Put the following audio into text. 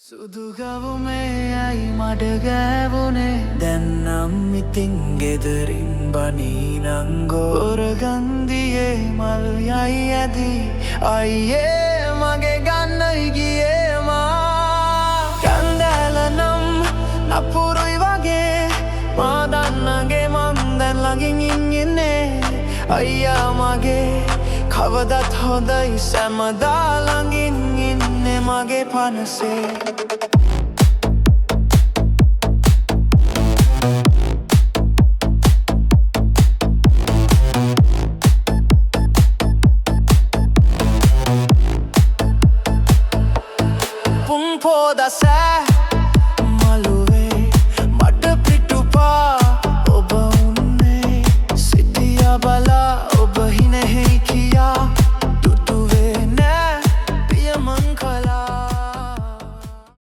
සුදුගවුමේ ඇයි මඩගෑවුනේ දැන්නම් ඉතින් ගෙදරින් බනීනංගෝ ඔරගන්දියේ මල් යයි ඇදී අයියේ මගේ ගන්නයි ගියේ මා කන්දෑලනම් නපුරුයි වගේ මා දන්නගේ මන් දැන් ළඟින් ඉන්නේ අයියා මගේ කවදත් හොඳයි සැමදා ළඟින් ඉන්නේ මගේ පනසේ Pum pô da sé